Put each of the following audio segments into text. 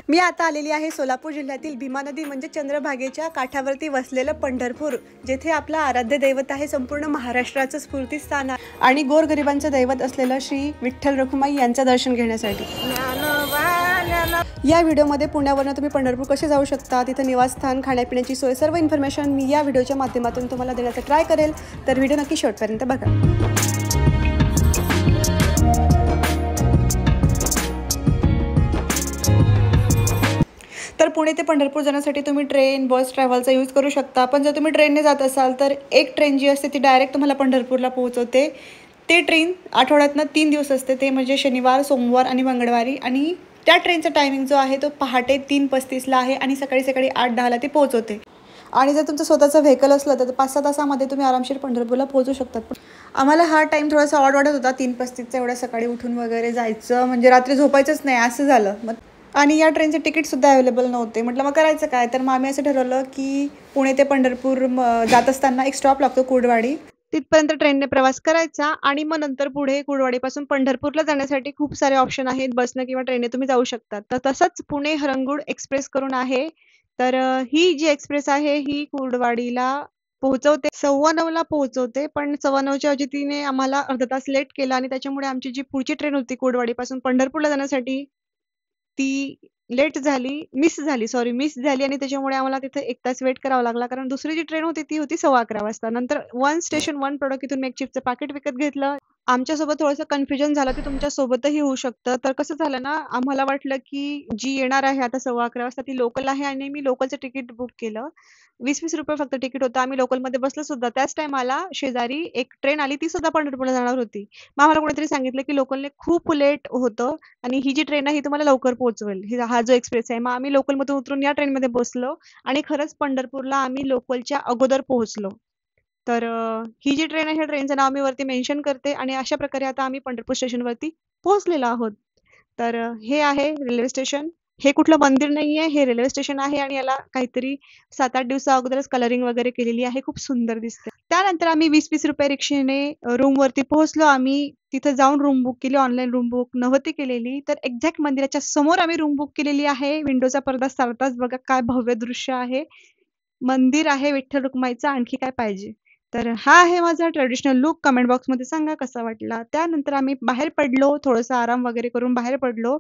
मी आता आलेली आहे सोलापूर जिल्ह्यातील भीमा नदी म्हणजे चंद्रभागेच्या काठावरती वसलेलं पंढरपूर, जेथे आपलं आराध्य दैवत आहे, संपूर्ण महाराष्ट्राचं स्फूर्तिस्थान आहे आणि गोरगरिबांचं दैवत असलेलं श्री विठ्ठल रखुमाई यांचं दर्शन घेण्यासाठी या व्हिडिओमध्ये पुण्यावरून तुम्ही पंढरपूर कसे जाऊ शकता, तिथं निवासस्थान, खाण्यापिण्याची सोय, सर्व इन्फॉर्मेशन मी या व्हिडिओच्या माध्यमातून तुम्हाला देण्याचा ट्राय करेल. तर व्हिडिओ नक्की शेवटपर्यंत बघा. तर पुणे ते पंढरपूर जाण्यासाठी तुम्ही ट्रेन, बस, ट्रॅव्हलचा यूज करू शकता. पण जर तुम्ही ट्रेनने जात असाल तर एक ट्रेन जी असते ती डायरेक्ट तुम्हाला पंढरपूरला पोहोचवते. ते ट्रेन आठवड्यातनं 3 दिवस असते, ते म्हणजे शनिवार, सोमवार आणि मंगळवारी. आणि त्या ट्रेनचा टायमिंग जो आहे तो पहाटे 3:35ला आहे आणि सकाळी 8:10ला ते पोहोचवते. आणि जर तुमचं स्वतःचं व्हेकल असलं तर 5-6 तासामध्ये तुम्ही आरामशीर पंढरपूरला पोहोचू शकतात. आम्हाला हा टाईम थोडासा ऑड वाटत होता, 3:35चा एवढ्या सकाळी उठून वगैरे जायचं म्हणजे रात्री झोपायचंच नाही असं झालं. मग आणि या ट्रेनचे तिकीटसुद्धा अवेलेबल नव्हते. म्हटलं मग करायचं काय, तर मग आम्ही असं ठरवलं की पुणे ते पंढरपूर जात असताना एक स्टॉप लागतो कुर्डवाडी, तिथपर्यंत ट्रेनने प्रवास करायचा आणि मग नंतर पुढे कुर्डवाडीपासून पंढरपूरला जाण्यासाठी खूप सारे ऑप्शन आहेत. बसनं किंवा ट्रेनने तुम्ही जाऊ शकता. तर तसंच पुणे हरंगुळ एक्सप्रेस करून आहे. तर ही जी एक्सप्रेस आहे ही कुर्डवाडीला पोहोचवते, 9:15ला पोहोचवते. पण 9:15च्या ऐवजी तिने आम्हाला अर्धा तास लेट केला आणि त्याच्यामुळे आमची जी पुढची ट्रेन होती कुर्डवाडीपासून पंढरपूरला जाण्यासाठी ती मिस झाली आणि त्याच्यामुळे आम्हाला तिथे 1 तास वेट करावा लागला. कारण दुसरी जी ट्रेन होती ती होती 11:15 वाजता. नंतर वन स्टेशन वन प्रोडक्ट इथून मेकचिपचं पॅकेट विकत घेतलं. आमच्यासोबत थोडंसं कन्फ्युजन झालं, ते तुमच्यासोबतही होऊ शकतं. तर कसं झालं ना, आम्हाला वाटलं की जी येणार आहे आता 11:15 वाजता ती लोकल आहे आणि मी लोकलचं तिकीट बुक केलं. ₹20 फक्त तिकीट होतं. आम्ही लोकलमध्ये बसलो सुद्धा. त्याच टायमाला शेजारी एक ट्रेन आली, ती सुद्धा पंढरपूरला जाणार होती. मग आम्हाला कोणीतरी सांगितलं की लोकलने खूप लेट होतं आणि ही जी ट्रेन आहे ही तुम्हाला लवकर पोहोचवेल, हा जो एक्सप्रेस आहे. मग आम्ही लोकलमधून उतरून या ट्रेनमध्ये बसलो आणि खरंच पंढरपूरला आम्ही लोकलच्या अगोदर पोहोचलो. तर ही जी ट्रेन आहे ह्या ट्रेनचं नाव मी वरती मेन्शन करते आणि अशा प्रकारे आता आम्ही पंढरपूर स्टेशनवरती पोहोचलेलो आहोत. तर हे आहे रेल्वे स्टेशन. हे कुठलं मंदिर नाहीये, हे रेल्वे स्टेशन आहे आणि याला काहीतरी 7-8 दिवसा अगोदरच कलरिंग वगैरे केलेली आहे. खूप सुंदर दिसते. त्यानंतर आम्ही ₹20 रिक्षेने रूमवरती पोहोचलो. आम्ही तिथं जाऊन रूम बुक केली. ऑनलाईन रूम बुक नव्हती केलेली. तर एक्झॅक्ट मंदिराच्या समोर आम्ही रूम बुक केलेली आहे. विंडोचा पडदा सारताच बघा काय भव्य दृश्य आहे. मंदिर आहे विठ्ठल रखुमाईचं, आणखी काय पाहिजे. तर हा आहे माझा ट्रेडिशनल लूक. कमेंट बॉक्समध्ये सांगा कसा वाटला. त्यानंतर आम्ही बाहेर पडलो, थोडासा आराम वगैरे करून बाहेर पडलो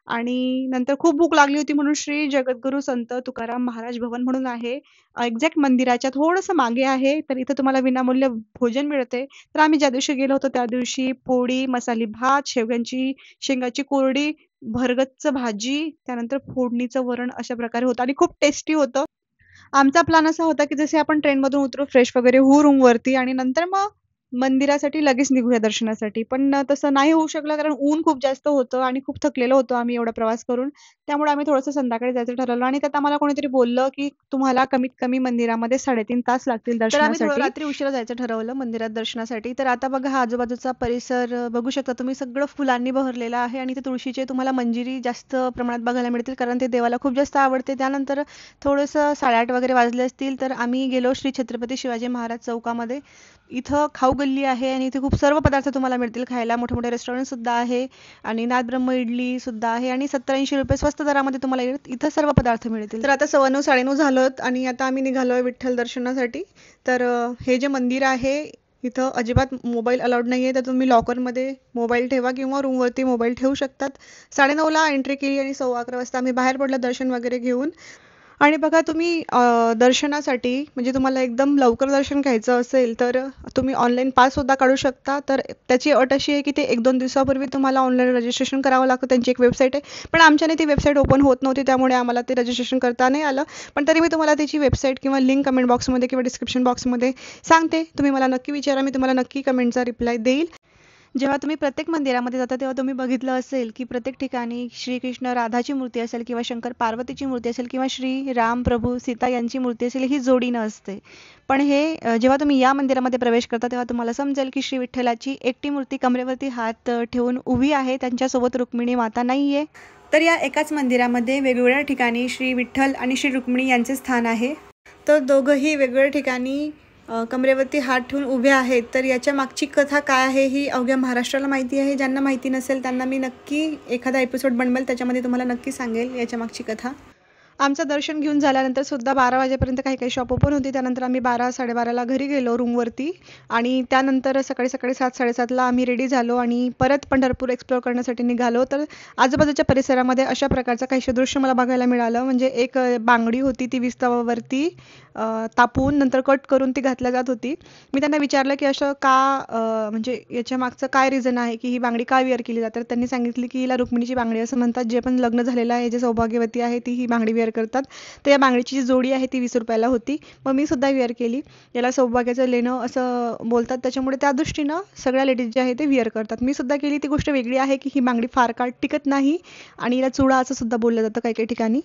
आणि नंतर खूप भूक लागली होती म्हणून श्री जगद्गुरू संत तुकाराम महाराज भवन म्हणून आहे, एक्झॅक्ट मंदिराच्या थोडंसं मागे आहे. तर इथं तुम्हाला विनामूल्य भोजन मिळते. तर आम्ही ज्या दिवशी गेलो होतो त्या दिवशी पोळी, मसाली भात, शेंगाची कोरडी, भरगच्च भाजी, त्यानंतर फोडणीचं वरण अशा प्रकारे होतं आणि खूप टेस्टी होतं. आमचा प्लॅन असा होता की जसे आपण ट्रेनमधून उतरू, फ्रेश वगैरे होऊ रूमवरती आणि नंतर मग मंदिरासाठी लगेच निघूया दर्शनासाठी. पण तसं नाही होऊ शकलं कारण ऊन खूप जास्त होतं आणि खूप थकलेलो होतो आम्ही एवढा प्रवास करून. त्यामुळे आम्ही थोडंसं संध्याकाळी जायचं ठरवलं आणि त्यात आम्हाला कोणीतरी बोललं की तुम्हाला कमीत कमी मंदिरामध्ये 3.5 तास लागतील दर्शनासाठी. तर आम्ही रात्री उशिरा जायचं ठरवलं मंदिरात दर्शनासाठी. तर आता बघा हा आजूबाजूचा परिसर बघू शकता तुम्ही, सगळं फुलांनी बहरलेलं आहे आणि ते तुळशीचे तुम्हाला मंजिरी जास्त प्रमाणात बघायला मिळतील कारण ते देवाला खूप जास्त आवडते. त्यानंतर थोडंसं 8:30 वगैरे वाजले असतील तर आम्ही गेलो श्री छत्रपती शिवाजी महाराज चौकामध्ये. इथं खाऊ गल्ली आहे आणि इथे खूप सर्व पदार्थ तुम्हाला मिळतील खायला. मोठे-मोठे रेस्टॉरंट सुद्धा आहे आणि नाथब्रह्म इडली सुद्धा आहे आणि ₹70-80 स्वस्त दरामध्ये तुम्हाला इथं सर्व पदार्थ मिळतील. तर आता 9:15 9:30 झालं आणि आता आम्ही निघालोय विठ्ठल दर्शनासाठी. तर हे जे मंदिर आहे इथं अजिबात मोबाईल अलाउड नाहीये. तर तुम्ही लॉकरमध्ये मोबाईल ठेवा किंवा रूमवरती मोबाईल ठेवू शकतात. 9:30ला एंट्री केली आणि 11:15 वाजता आम्ही बाहेर पडलो दर्शन वगैरे घेऊन. आणि बघा तुम्ही दर्शनासाठी म्हणजे तुम्हाला एकदम लवकर दर्शन घ्यायचं असेल तर तुम्ही ऑनलाईन पास सुद्धा काढू शकता. तर त्याची अट अशी आहे की ते 1-2 दिवसापूर्वी तुम्हाला ऑनलाईन रजिस्ट्रेशन करावं लागतं. त्यांची एक वेबसाईट आहे. पण आमच्याने ती वेबसाईट ओपन होत नव्हती त्यामुळे आम्हाला ते रजिस्ट्रेशन करता नाही आलं. पण तरी मी तुम्हाला त्याची वेबसाईट किंवा लिंक कमेंट बॉक्समध्ये किंवा डिस्क्रिप्शन बॉक्समध्ये सांगते. तुम्ही मला नक्की विचारा, मी तुम्हाला नक्की कमेंटचा रिप्लाय देईल. जेव्हा तुम्ही प्रत्येक मंदिरामध्ये जाता तेव्हा तुम्ही बघितलं असेल की प्रत्येक ठिकाणी श्रीकृष्ण राधाची मूर्ती असेल किंवा शंकर पार्वतीची मूर्ती असेल किंवा श्री राम प्रभू सीता यांची मूर्ती असेल, ही जोडीनं असते. पण हे जेव्हा तुम्ही या मंदिरामध्ये प्रवेश करता तेव्हा तुम्हाला समजेल की श्री विठ्ठलाची एकटी मूर्ती कमरेवरती हात ठेवून उभी आहे, त्यांच्यासोबत रुक्मिणी माता नाहीये. तर या एकाच मंदिरामध्ये वेगवेगळ्या ठिकाणी श्री विठ्ठल आणि श्री रुक्मिणी यांचे स्थान आहे. तर दोघंही वेगवेगळ्या ठिकाणी कमरेवरती हात ठेवून उभे आहेत. तर याच्या मागची कथा काय आहे ही अवघ्या महाराष्ट्राला माहिती आहे. ज्यांना माहिती नसेल त्यांना मी नक्की एखादा एपिसोड बनवेल, त्याच्यामध्ये तुम्हाला नक्की सांगेल याच्या मागची कथा. आमचं दर्शन घेऊन झाल्यानंतर सुद्धा 12 वाजेपर्यंत काही काही शॉप ओपन होती. त्यानंतर आम्ही 12-12:30ला घरी गेलो रूमवरती आणि त्यानंतर सकाळी 7-7:30ला आम्ही रेडी झालो आणि परत पंढरपूर एक्सप्लोअर करण्यासाठी निघालो. तर आजूबाजूच्या परिसरामध्ये अशा प्रकारचं काहीशे दृश्य मला बघायला मिळालं. म्हणजे एक बांगडी होती, ती विस्तवावरती तापून नंतर कट करून ती घातल्या जात होती. मी त्यांना विचारलं की असं का, म्हणजे याच्या मागचं काय रिझन आहे की ही बांगडी का वेअर केली जाते. तर त्यांनी सांगितली की हिला रुक्मिणीची बांगडी असं म्हणतात. जे पण लग्न झालेलं आहे, जे सौभाग्यवती आहे ती ही बांगडी वेअर करतात. तर या बांगडीची जी जोडी आहे ती 20 रुपयाला होती. मग मी सुद्धा वेअर केली. याला सौभाग्याचं लेणं असं बोलतात, त्याच्यामुळे त्या दृष्टीनं सगळ्या लेडीज जे आहे ते वेअर करतात. मी सुद्धा केली. ती गोष्ट वेगळी आहे की ही बांगडी फार काळ टिकत नाही आणि हिला चुडा असं सुद्धा बोललं जातं काही काही ठिकाणी.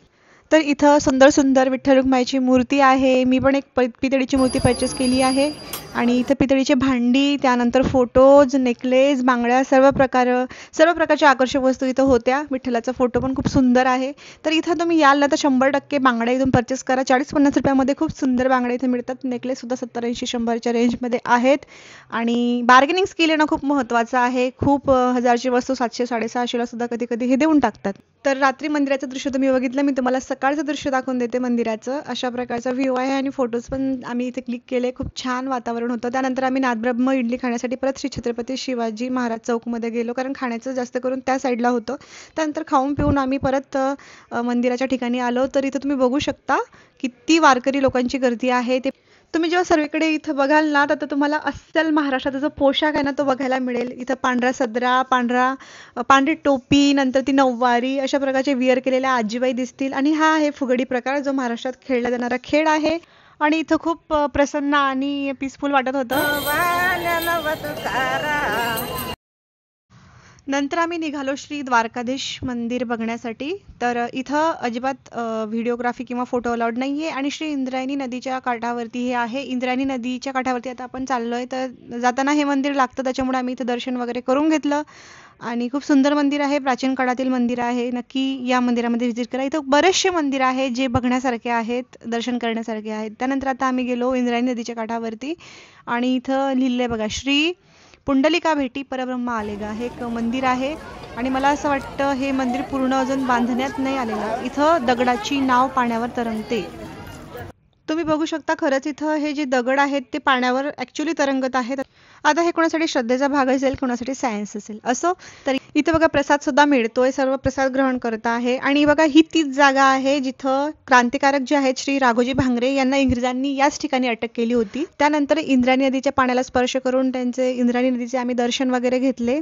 तर इथं सुंदर सुंदर विठ्ठल रुक्माईची मूर्ती आहे. मी पण एक पितळीची मूर्ती परचेस केली आहे आणि इथं पितळीची भांडी, त्यानंतर फोटोज, नेकलेस, बांगड्या, सर्व प्रकारच्या आकर्षक वस्तू इथं होत्या. विठ्ठलाचा फोटो पण खूप सुंदर आहे. तर इथं तुम्ही याल ना तर 100% बांगड्या इथून परचेस करा. 40-50 रुपयामध्ये खूप सुंदर बांगड्या इथे मिळतात. नेकलेससुद्धा 70-80-100च्या रेंजमध्ये आहेत आणि बार्गेनिंग स्किल येणं खूप महत्त्वाचं आहे. खूप हजारची वस्तू 700-650ला सुद्धा कधी कधी हे देऊन टाकतात. तर रात्री मंदिराचं दृश्य तुम्ही बघितलं. मी तुम्हाला सकाळचं दृश्य दाखवून देते मंदिराचं. अशा प्रकारचा व्ह्यू आहे आणि फोटोज पण आम्ही इथे क्लिक केले. खूप छान वातावरण होतं. त्यानंतर आम्ही नाथब्रह्म इडली खाण्यासाठी परत श्री छत्रपती शिवाजी महाराज चौकमध्ये गेलो, कारण खाण्याचं जास्त करून त्या साईडला होतं. त्यानंतर खाऊन पिऊन आम्ही परत मंदिराच्या ठिकाणी आलो. तर इथं तुम्ही बघू शकता किती वारकरी लोकांची गर्दी आहे. ते तुम्ही जेव्हा सर्वीकडे इथं बघाल ना तर तुम्हाला अस्सल महाराष्ट्राचा जो पोशाख आहे ना तो बघायला मिळेल. इथं पांढरा सदरा, पांढरी टोपी, नंतर ती नऊवारी, अशा प्रकारचे विअर केलेल्या आजीबाई दिसतील. आणि हा आहे फुगडी प्रकार, जो महाराष्ट्रात खेळला जाणारा खेळ आहे आणि इथं खूप प्रसन्न आणि पीसफुल वाटत होतं. नंतर आम्ही निघालो श्री द्वारकाधीश मंदिर बघण्यासाठी. तर इथं अजिबात व्हिडिओग्राफी किंवा फोटो अलाउड नाही आहे आणि श्री इंद्रायणी नदीच्या काठावरती हे आहे. इंद्रायणी नदीच्या काठावरती आता आपण चाललो आहे. तर जाताना हे मंदिर लागतं, त्याच्यामुळे आम्ही इथं दर्शन वगैरे करून घेतलं आणि खूप सुंदर मंदिर आहे. प्राचीन काळातील मंदिर आहे. नक्की या मंदिरामध्ये व्हिजिट करा. इथं बरेचसे मंदिर आहे जे बघण्यासारखे आहेत, दर्शन करण्यासारखे आहेत. त्यानंतर आता आम्ही गेलो इंद्रायणी नदीच्या काठावरती आणि इथं लिहिलं आहे बघा, श्री पुंडलिका भेटी परब्रह्म आलेगा, हे एक मंदिर आहे आणि मला असं वाटतं हे मंदिर पूर्ण अजून बांधण्यात नाही आलेलं. इथं दगडाची नाव पाण्यावर तरंगते. तुम्ही बघू शकता खरंच इथं हे जे दगड आहेत ते पाण्यावर ॲक्च्युली तरंगत आहेत. आता हे कोणासाठी श्रद्धेचा भाग असेल, कोणासाठी सायन्स असेल, असो. तर इथं बघा प्रसाद सुद्धा मिळतोय. सर्व प्रसाद ग्रहण करत आहे आणि बघा ही तीच जागा आहे जिथं क्रांतिकारक जे आहेत श्री राघोजी भांगरे यांना इंग्रजांनी याच ठिकाणी अटक केली होती. त्यानंतर इंद्रायणी नदीच्या पाण्याला स्पर्श करून त्यांचे इंद्रायणी नदीचे आम्ही दर्शन वगैरे घेतले.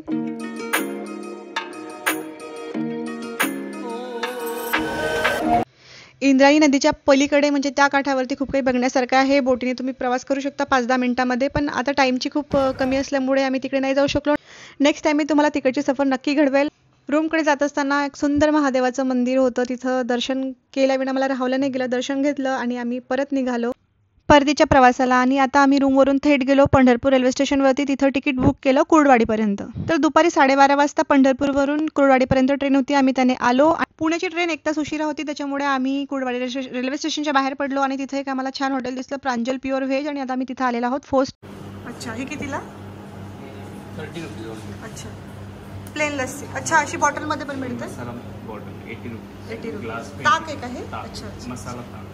इंद्रायणी नदीच्या पलीकडे म्हणजे त्या काठावरती खूप काही बघण्यासारखं आहे. बोटीने तुम्ही प्रवास करू शकता 5-10 मिनिटांमध्ये, पण आता टाईमची खूप कमी असल्यामुळे आम्ही तिकडे नाही जाऊ शकलो. नेक्स्ट टाइम मी तुम्हाला तिकडची सफर नक्की घडवेल. रूमकडे जात असताना एक सुंदर महादेवाचं मंदिर होतं. तिथं दर्शन केल्याविना मला राहावलं नाही गेलं. दर्शन घेतलं आणि आम्ही परत निघालो परतीच्या प्रवासाला आणि आता आम्ही रूमवरून थेट गेलो पंढरपूर रेल्वे स्टेशनवरती. तिथं तिकीट बुक केलं कुर्डवाडीपर्यंत. तर दुपारी 12:30 वाजता पंढरपूरवरून कुर्डवाडीपर्यंत ट्रेन होती. आम्ही त्याने आलो. पुण्याची ट्रेन 1 तास उशिरा होती, त्याच्यामुळे आम्ही कुर्डवाडी रेल्वे स्टेशनच्या बाहेर पडलो आणि तिथे एक आम्हाला छान हॉटेल दिसलं, प्रांजल प्युअर व्हेज, आणि आता आम्ही तिथं आलेलो आहोत. फोस्ट. अच्छा, हे कितीला? 30 रुपीज. अच्छा, प्लेन लस्सी. अच्छा, अशी बॉटलमध्ये पण मिळते. Bottle 80 rupees. ग्लास ताक आहे का हे? अच्छा, मसाला ताक.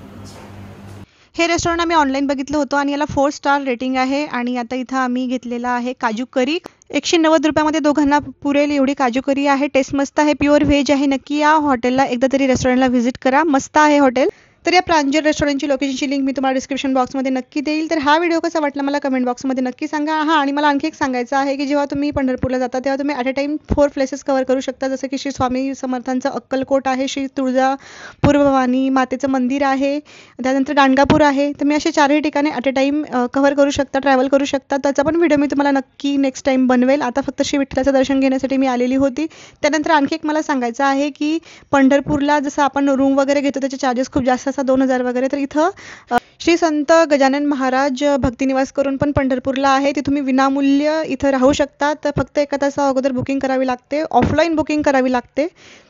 हे रेस्टॉरंट आम्ही ऑनलाईन बघितलं होतं आणि याला 4 स्टार रेटिंग आहे. आणि आता इथं आम्ही घेतलेला आहे काजू करी. 190 रुपयामध्ये दोघांना पुरेल एवढी काजू करी आहे. टेस्ट मस्त आहे, प्युअर व्हेज आहे. नक्की या हॉटेलला एकदा तरी, रेस्टॉरंटला व्हिजिट करा, मस्त आहे हॉटेल. तर या प्रांजल रेस्टॉरंटची लोकेशनची लिंक मी तुम्हाला डिस्क्रिप्शन बॉक्समध्ये नक्की देईल. तर हा व्हिडिओ कसा वाटला मला कमेंट बॉक्समध्ये नक्की सांगा. हां, आणि मला आणखी एक सांगायचं आहे की जेव्हा तुम्ही पंढरपूरला जाता तेव्हा तुम्ही at a time 4 places cover करू शकता. जसं की श्री स्वामी समर्थांचं अक्कलकोट आहे, श्री तुळजापूर भवानी मातेचं मंदिर आहे, त्यानंतर गाणगापूर आहे. तर मी असे 4ही ठिकाणे ॲट अ टाईम कव्हर करू शकता, ट्रॅव्हल करू शकता. त्याचा पण व्हिडिओ मी तुम्हाला नक्की नेक्स्ट टाईम बनवेल. आता फक्त श्री विठ्ठलाचं दर्शन घेण्यासाठी मी आलेली होती. त्यानंतर आणखी एक मला सांगायचं आहे की पंढरपूरला जसं आपण रूम वगैरे घेतो त्याचे चार्जेस खूप जास्त असतात, 2000 वगैरे. तर इथं श्री संत गजानन महाराज भक्तिनिवास करून पण पंढरपूरला आहे. ते तुम्ही विनामूल्य इथं राहू शकता. तर फक्त 1 तासा अगोदर बुकिंग करावी लागते, ऑफलाईन बुकिंग करावी लागते.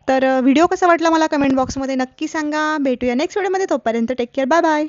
तर व्हिडिओ कसा वाटला मला कमेंट बॉक्समध्ये नक्की सांगा. भेटूया नेक्स्ट व्हिडिओमध्ये. तोपर्यंत टेक केअर, बाय बाय.